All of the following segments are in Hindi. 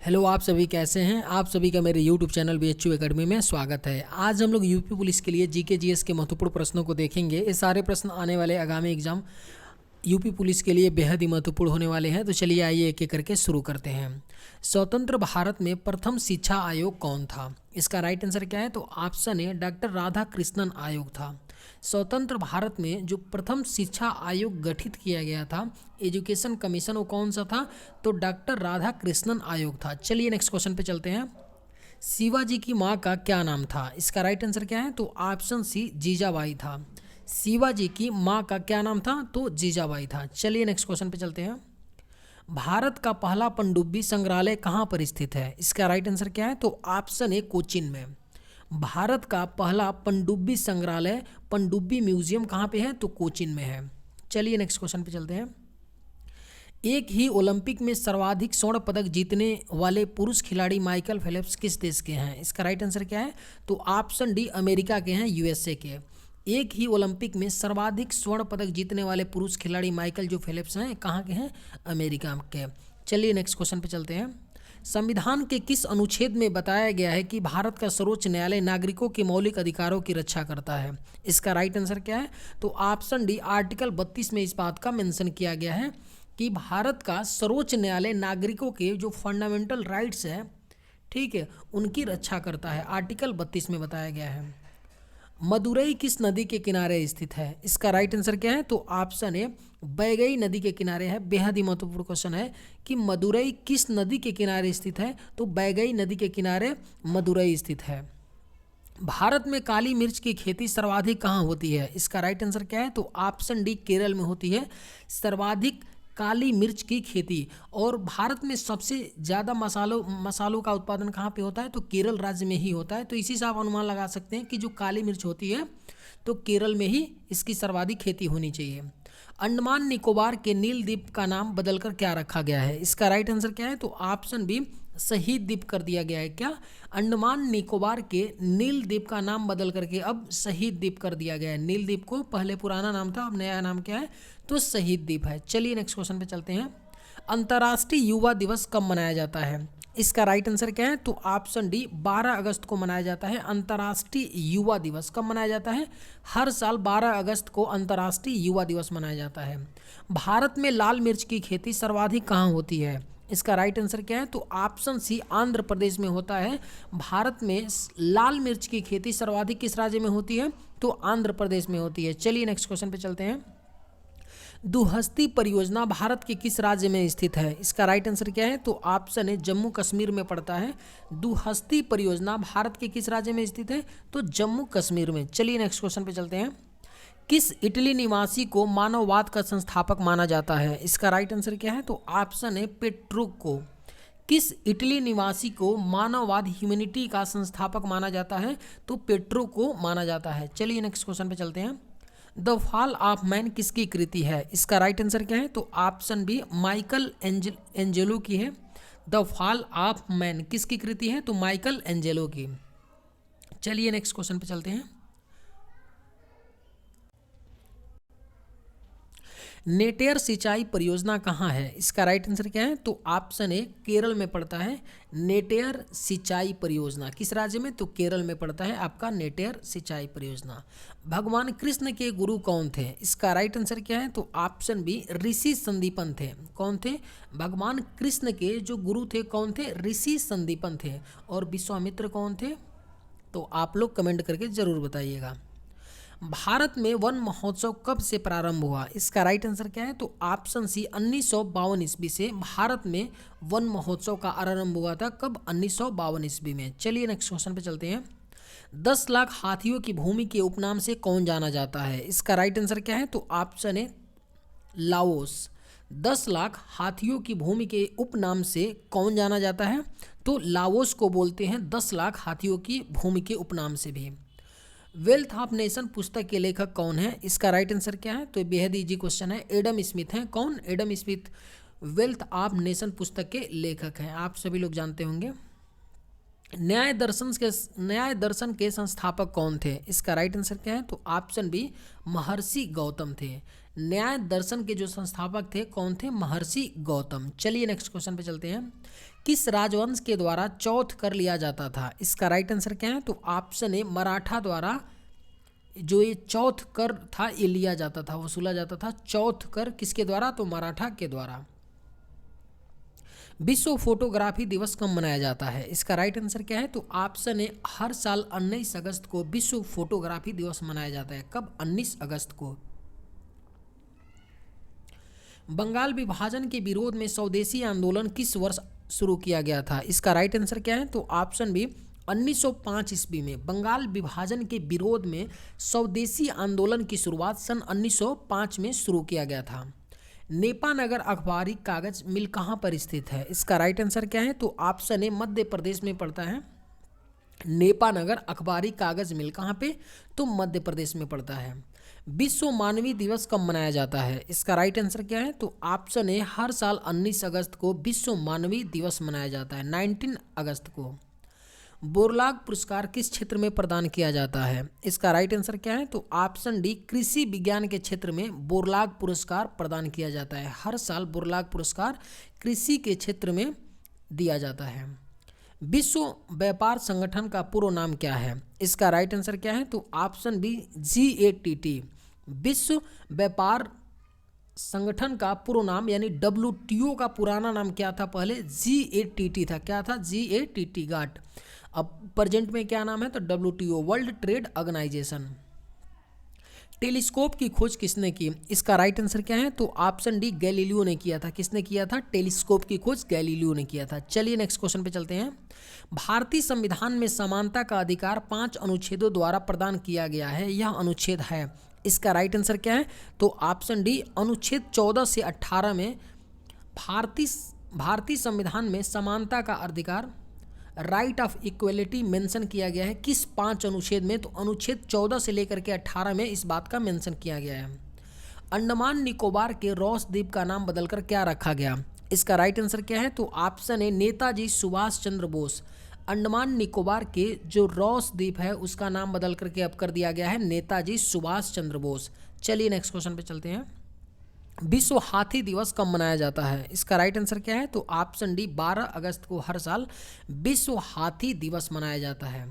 हेलो, आप सभी कैसे हैं। आप सभी का मेरे यूट्यूब चैनल BHU एकेडमी में स्वागत है। आज हम लोग यूपी पुलिस के लिए जीके जीएस के महत्वपूर्ण प्रश्नों को देखेंगे। ये सारे प्रश्न आने वाले आगामी एग्जाम यूपी पुलिस के लिए बेहद ही महत्वपूर्ण होने वाले हैं। तो चलिए आइए एक एक करके शुरू करते हैं। स्वतंत्र भारत में प्रथम शिक्षा आयोग कौन था? इसका राइट आंसर क्या है? तो option A doctor Radha Krishnan आयोग था। स्वतंत्र भारत में जो प्रथम शिक्षा आयोग गठित किया गया था, एजुकेशन कमीशन, वो कौन सा था? तो डॉक्टर राधा कृष्णन आयोग था। चलिए नेक्स्ट क्वेश्चन पे चलते हैं। शिवाजी की माँ का क्या नाम था? इसका राइट आंसर क्या है? तो ऑप्शन सी जीजाबाई था। शिवाजी की माँ का क्या नाम था? तो जीजाबाई था। चलिए नेक्स्ट क्वेश्चन पे चलते हैं। भारत का पहला पनडुब्बी संग्रहालय कहाँ पर स्थित है? इसका राइट आंसर क्या है? तो ऑप्शन ए कोचीन में। भारत का पहला पनडुब्बी संग्रहालय, पनडुब्बी म्यूजियम कहाँ पे है? तो कोचीन में है। चलिए नेक्स्ट क्वेश्चन पे चलते हैं। एक ही ओलंपिक में सर्वाधिक स्वर्ण पदक जीतने वाले पुरुष खिलाड़ी माइकल फेल्प्स किस देश के हैं? इसका राइट आंसर क्या है? तो ऑप्शन डी अमेरिका के हैं, USA के। एक ही ओलंपिक में सर्वाधिक स्वर्ण पदक जीतने वाले पुरुष खिलाड़ी माइकल जो फेल्प्स हैं, कहाँ के हैं? अमेरिका के। चलिए नेक्स्ट क्वेश्चन पे चलते हैं। संविधान के किस अनुच्छेद में बताया गया है कि भारत का सर्वोच्च न्यायालय नागरिकों के मौलिक अधिकारों की रक्षा करता है? इसका राइट आंसर क्या है? तो ऑप्शन डी आर्टिकल 32 में इस बात का मेंशन किया गया है कि भारत का सर्वोच्च न्यायालय नागरिकों के जो फंडामेंटल राइट्स हैं, ठीक है, उनकी रक्षा करता है। आर्टिकल 32 में बताया गया है। मदुरई किस नदी के किनारे स्थित है? इसका राइट आंसर क्या है? तो ऑप्शन ए बैगई नदी के किनारे है। बेहद ही महत्वपूर्ण क्वेश्चन है कि मदुरई किस नदी के किनारे स्थित है? तो बैगई नदी के किनारे मदुरई स्थित है। भारत में काली मिर्च की खेती सर्वाधिक कहाँ होती है? इसका राइट आंसर क्या है? तो ऑप्शन डी केरल में होती है सर्वाधिक काली मिर्च की खेती। और भारत में सबसे ज़्यादा मसालों का उत्पादन कहाँ पे होता है? तो केरल राज्य में ही होता है। तो इसी से आप अनुमान लगा सकते हैं कि जो काली मिर्च होती है तो केरल में ही इसकी सर्वाधिक खेती होनी चाहिए। अंडमान निकोबार के नील द्वीप का नाम बदलकर क्या रखा गया है? इसका राइट आंसर क्या है? तो ऑप्शन बी शहीद द्वीप कर दिया गया है। क्या? अंडमान निकोबार के नील द्वीप का नाम बदल करके अब शहीद द्वीप कर दिया गया है। नील द्वीप को पहले पुराना नाम था, अब नया नाम क्या है? तो शहीद द्वीप है। चलिए नेक्स्ट क्वेश्चन पे चलते हैं। अंतर्राष्ट्रीय युवा दिवस कब मनाया जाता है? इसका राइट आंसर क्या है? तो ऑप्शन डी 12 अगस्त को मनाया जाता है। अंतर्राष्ट्रीय युवा दिवस कब मनाया जाता है? हर साल 12 अगस्त को अंतर्राष्ट्रीय युवा दिवस मनाया जाता है। भारत में लाल मिर्च की खेती सर्वाधिक कहाँ होती है? इसका राइट आंसर क्या है? तो ऑप्शन सी आंध्र प्रदेश में होता है। भारत में लाल मिर्च की खेती सर्वाधिक किस राज्य में होती है? तो आंध्र प्रदेश में होती है। चलिए नेक्स्ट क्वेश्चन पे चलते हैं। दुहस्ती परियोजना भारत के किस राज्य में स्थित है? इसका राइट आंसर क्या है? तो ऑप्शन है जम्मू कश्मीर में पड़ता है। दुहस्ती परियोजना भारत के किस राज्य में स्थित है? तो जम्मू कश्मीर में। चलिए नेक्स्ट क्वेश्चन पे चलते हैं। किस इटली निवासी को मानववाद का संस्थापक माना जाता है? इसका राइट आंसर क्या है? तो ऑप्शन है पेट्रुक को। किस इटली निवासी को मानववाद, ह्यूमैनिटी का संस्थापक माना जाता है? तो पेट्रुक को माना जाता है। चलिए नेक्स्ट क्वेश्चन पे चलते हैं। द फॉल ऑफ मैन किसकी कृति है? इसका राइट आंसर क्या है? तो ऑप्शन बी माइकल एंजेलो की है। द फॉल ऑफ मैन किसकी कृति है? तो माइकल एंजेलो की। चलिए नेक्स्ट क्वेश्चन पे चलते हैं। नेटेयर सिंचाई परियोजना कहाँ है? इसका राइट आंसर क्या है? तो ऑप्शन ए केरल में पड़ता है। नेटेयर सिंचाई परियोजना किस राज्य में? तो केरल में पड़ता है आपका नेटेयर सिंचाई परियोजना। भगवान कृष्ण के गुरु कौन थे? इसका राइट आंसर क्या है? तो ऑप्शन बी ऋषि संदीपन थे। कौन थे? भगवान कृष्ण के जो गुरु थे कौन थे? ऋषि संदीपन थे। और विश्वामित्र कौन थे? तो आप लोग कमेंट करके जरूर बताइएगा। भारत में वन महोत्सव कब से प्रारंभ हुआ? इसका राइट आंसर क्या है? तो ऑप्शन सी 1952 ईस्वी से भारत में वन महोत्सव का आरंभ हुआ था। कब? 1952 ईस्वी में। चलिए नेक्स्ट क्वेश्चन पे चलते हैं। 10 लाख हाथियों की भूमि के उपनाम से कौन जाना जाता है? इसका राइट आंसर क्या है? तो ऑप्शन है लाओस। 10 लाख हाथियों की भूमि के उपनाम से कौन जाना जाता है? तो लाओस को बोलते हैं 10 लाख हाथियों की भूमि के उपनाम से भी। वेल्थ ऑफ नेशन पुस्तक के लेखक कौन है? इसका राइट आंसर क्या है? तो बेहद इजी क्वेश्चन है। एडम स्मिथ हैं। कौन? Adam Smith wealth of nation पुस्तक के लेखक हैं। आप सभी लोग जानते होंगे। न्याय दर्शन के संस्थापक कौन थे? इसका राइट आंसर क्या है? तो ऑप्शन बी महर्षि गौतम थे। न्याय दर्शन के जो संस्थापक थे कौन थे? महर्षि गौतम। चलिए नेक्स्ट क्वेश्चन पे चलते हैं। किस राजवंश के द्वारा चौथ कर लिया जाता था? इसका राइट आंसर क्या है? तो ऑप्शन ए मराठा द्वारा जो ये चौथ कर था ये लिया जाता था, वसूला जाता था। चौथ कर किसके द्वारा? तो मराठा के द्वारा। विश्व फोटोग्राफी दिवस कब मनाया जाता है? इसका राइट आंसर क्या है? तो ऑप्शन ए हर साल 19 अगस्त को विश्व फोटोग्राफी दिवस मनाया जाता है। कब? 19 अगस्त को। बंगाल विभाजन के विरोध में स्वदेशी आंदोलन किस वर्ष शुरू किया गया था? इसका राइट आंसर क्या है? तो ऑप्शन बी 1905 ईस्वी में बंगाल विभाजन के विरोध में स्वदेशी आंदोलन की शुरुआत सन 1905 में शुरू किया गया था। नेपानगर अखबारी कागज मिल कहाँ पर स्थित है? इसका राइट आंसर क्या है? तो ऑप्शन ए मध्य प्रदेश में पड़ता है। नेपानगर अखबारी कागज मिल कहाँ पे? तो मध्य प्रदेश में पड़ता है। विश्व मानवीय दिवस कब मनाया जाता है? इसका राइट आंसर क्या है? तो ऑप्शन ए हर साल 19 अगस्त को विश्व मानवीय दिवस मनाया जाता है, 19 अगस्त को। बोरलाग पुरस्कार किस क्षेत्र में प्रदान किया जाता है? इसका राइट आंसर क्या है? तो ऑप्शन डी कृषि विज्ञान के क्षेत्र में बोरलाग पुरस्कार प्रदान किया जाता है। हर साल बोरलाग पुरस्कार कृषि के क्षेत्र में दिया जाता है। विश्व व्यापार संगठन का पूर्ण नाम क्या है? इसका राइट आंसर क्या है? तो ऑप्शन बी GATT। विश्व व्यापार संगठन का पूर्ण नाम यानी WTO का पुराना नाम क्या था? पहले GATT था। क्या था? GATT गाट। अब प्रेजेंट में क्या नाम है? तो WTO World Trade Organisation. Telescope की खोज किसने की? इसका राइट आंसर क्या है? तो ऑप्शन डी गैलीलियो ने किया था। किसने किया था? टेलीस्कोप की खोज गैलीलियो ने किया था। चलिए नेक्स्ट क्वेश्चन पे चलते हैं। भारतीय संविधान में समानता का अधिकार 5 अनुच्छेदों द्वारा प्रदान किया गया है। यह अनुच्छेद है। इसका राइट आंसर क्या है? तो ऑप्शन डी अनुच्छेद 14 से 18 में भारतीय संविधान में समानता का अधिकार, राइट ऑफ इक्वलिटी मेंशन किया गया है। किस 5 अनुच्छेद में? तो अनुच्छेद 14 से लेकर के 18 में इस बात का मेंशन किया गया है। अंडमान निकोबार के रॉस द्वीप का नाम बदलकर क्या रखा गया? इसका राइट आंसर क्या है? तो ऑप्शन ए नेताजी सुभाष चंद्र बोस। अंडमान निकोबार के जो रॉस द्वीप है उसका नाम बदल करके अब कर दिया गया है नेताजी सुभाष चंद्र बोस। चलिए नेक्स्ट क्वेश्चन पे चलते हैं। विश्व हाथी दिवस कब मनाया जाता है? इसका राइट आंसर क्या है? तो ऑप्शन डी 12 अगस्त को हर साल विश्व हाथी दिवस मनाया जाता है,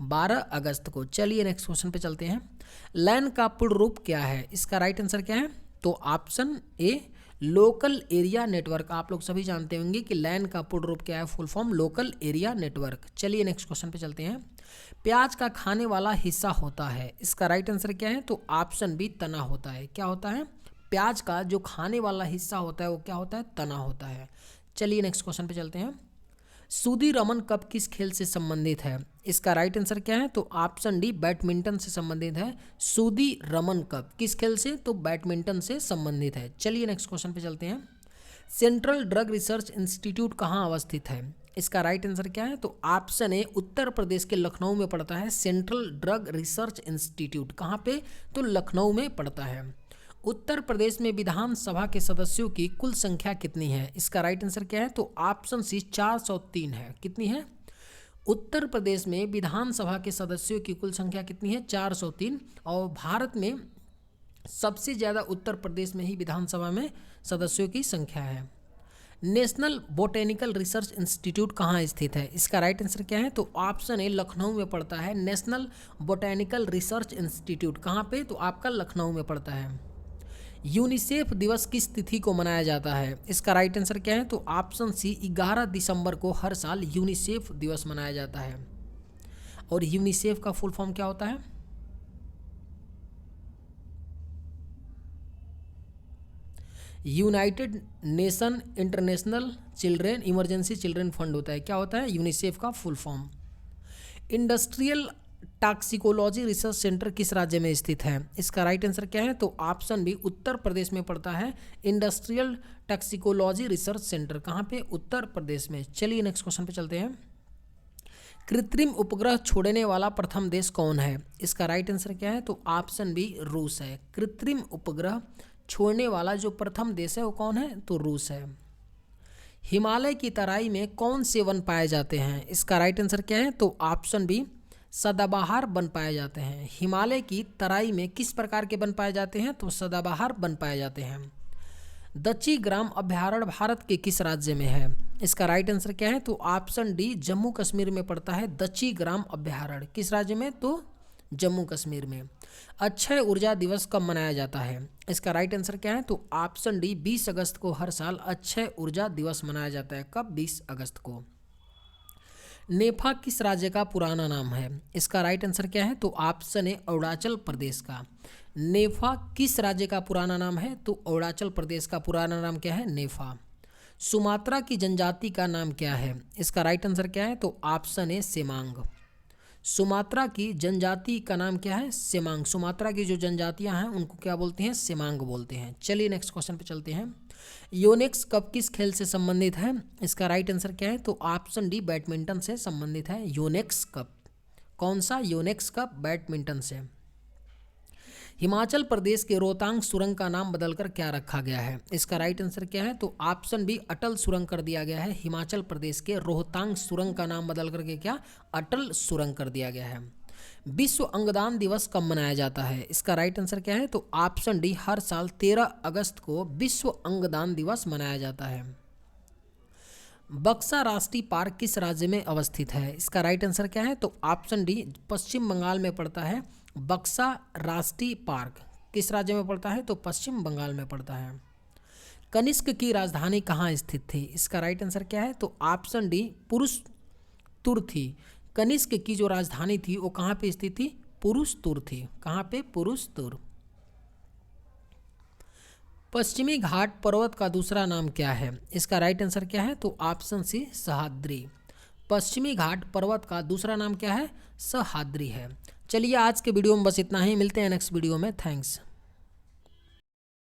12 अगस्त को। चलिए नेक्स्ट क्वेश्चन पे चलते हैं। लैन का पूर्ण रूप क्या है? इसका राइट आंसर क्या है? तो option A local area network. आप लोग सभी जानते होंगे कि लैन का पूर्ण रूप क्या है, full form local area network. चलिए नेक्स्ट क्वेश्चन पे चलते हैं। प्याज का खाने वाला हिस्सा होता है, इसका राइट आंसर क्या है? तो ऑप्शन बी तना होता है। क्या होता है? प्याज का जो खाने वाला हिस्सा होता है वो क्या होता है? तना होता है। चलिए नेक्स्ट क्वेश्चन पे चलते हैं। सूदी रमन कप किस खेल से संबंधित है? इसका राइट आंसर क्या है? तो ऑप्शन डी बैडमिंटन से संबंधित है। सूदी रमन कप किस खेल से? तो बैडमिंटन से संबंधित है। चलिए नेक्स्ट क्वेश्चन पे चलते हैं। सेंट्रल ड्रग रिसर्च इंस्टीट्यूट कहाँ अवस्थित है? इसका राइट आंसर क्या है? तो ऑप्शन ए उत्तर प्रदेश के लखनऊ में पड़ता है। सेंट्रल ड्रग रिसर्च इंस्टीट्यूट कहाँ पे? तो लखनऊ में पड़ता है। उत्तर प्रदेश में विधानसभा के सदस्यों की कुल संख्या कितनी है? इसका राइट आंसर क्या है? तो ऑप्शन सी 403 है। कितनी है? उत्तर प्रदेश में विधानसभा के सदस्यों की कुल संख्या कितनी है? 403। और भारत में सबसे ज़्यादा उत्तर प्रदेश में ही विधानसभा में सदस्यों की संख्या है। नेशनल बोटेनिकल रिसर्च इंस्टीट्यूट कहाँ स्थित है? इसका राइट आंसर क्या है? तो ऑप्शन ए लखनऊ में पड़ता है। नेशनल बोटेनिकल रिसर्च इंस्टीट्यूट कहाँ पे? तो आपका लखनऊ में पड़ता है। यूनिसेफ दिवस किस तिथि को मनाया जाता है? इसका राइट आंसर क्या है? तो ऑप्शन सी 11 दिसंबर को हर साल यूनिसेफ दिवस मनाया जाता है। और यूनिसेफ का फुल फॉर्म क्या होता है? United nation international children emergency children fund होता है। क्या होता है? यूनिसेफ का full form. Industrial toxicology research centre किस राज्य में स्थित है? इसका राइट आंसर क्या है? तो ऑप्शन बी उत्तर प्रदेश में पड़ता है। इंडस्ट्रियल टॉक्सिकोलॉजी रिसर्च सेंटर कहाँ पे? उत्तर प्रदेश में। चलिए नेक्स्ट क्वेश्चन पे चलते हैं। कृत्रिम उपग्रह छोड़ने वाला प्रथम देश कौन है? इसका राइट आंसर क्या है? तो ऑप्शन बी रूस है। कृत्रिम उपग्रह छोड़ने वाला जो प्रथम देश है वो कौन है? तो रूस है। हिमालय की तराई में कौन से वन पाए जाते हैं? इसका राइट आंसर क्या है? तो ऑप्शन बी सदाबहार वन पाए जाते हैं। हिमालय की तराई में किस प्रकार के वन पाए जाते हैं? तो सदाबहार वन पाए जाते हैं। दच्ची ग्राम अभयारण्य भारत के किस राज्य में है? इसका राइट आंसर क्या है? तो ऑप्शन डी जम्मू कश्मीर में पड़ता है दच्ची ग्राम अभयारण्य। किस राज्य में? तो जम्मू कश्मीर में। अक्षय ऊर्जा दिवस कब मनाया जाता है? इसका राइट आंसर क्या है? तो ऑप्शन डी 20 अगस्त को हर साल अक्षय ऊर्जा दिवस मनाया जाता है। कब? 20 अगस्त को। नेफा किस राज्य का पुराना नाम है? इसका राइट आंसर क्या है? तो ऑप्शन ए अरुणाचल प्रदेश का। नेफा किस राज्य का पुराना नाम है? तो अरुणाचल प्रदेश का पुराना नाम क्या है? नेफा। सुमात्रा की जनजाति का नाम क्या है? इसका राइट आंसर क्या है? तो ऑप्शन ए सेमांग। सुमात्रा की जनजाति का नाम क्या है? सेमांग। सुमात्रा की जो जनजातियां हैं उनको क्या बोलते हैं? सेमांग बोलते हैं। चलिए नेक्स्ट क्वेश्चन पे चलते हैं। योनेक्स कप किस खेल से संबंधित है? इसका राइट आंसर क्या है? तो ऑप्शन डी बैडमिंटन से संबंधित है। योनेक्स कप कौन सा? योनेक्स कप बैडमिंटन से। हिमाचल प्रदेश के रोहतांग सुरंग का नाम बदलकर क्या रखा गया है? इसका राइट आंसर क्या है? तो ऑप्शन बी अटल सुरंग कर दिया गया है। हिमाचल प्रदेश के रोहतांग सुरंग का नाम बदल करके क्या? अटल सुरंग कर दिया गया है। विश्व अंगदान दिवस कब मनाया जाता है? इसका राइट आंसर क्या है? तो ऑप्शन डी हर साल 13 अगस्त को विश्व अंगदान दिवस मनाया जाता है। बक्सा राष्ट्रीय पार्क किस राज्य में अवस्थित है? इसका राइट आंसर क्या है? तो ऑप्शन डी पश्चिम बंगाल में पड़ता है। बक्सा राष्ट्रीय पार्क किस राज्य में पड़ता है? तो पश्चिम बंगाल में पड़ता है। कनिष्क की राजधानी कहाँ स्थित थी? इसका राइट आंसर क्या है? तो ऑप्शन डी पुरुषतुर थी। कनिष्क की जो राजधानी थी वो कहाँ पे स्थित थी? पुरुषतुर थी। कहाँ पे? पुरुषतुर। पश्चिमी घाट पर्वत का दूसरा नाम क्या है? इसका राइट आंसर क्या है? तो ऑप्शन सी सह्याद्री। पश्चिमी घाट पर्वत का दूसरा नाम क्या है? सह्याद्री है। चलिए आज के वीडियो में बस इतना ही। मिलते हैं नेक्स्ट वीडियो में। थैंक्स।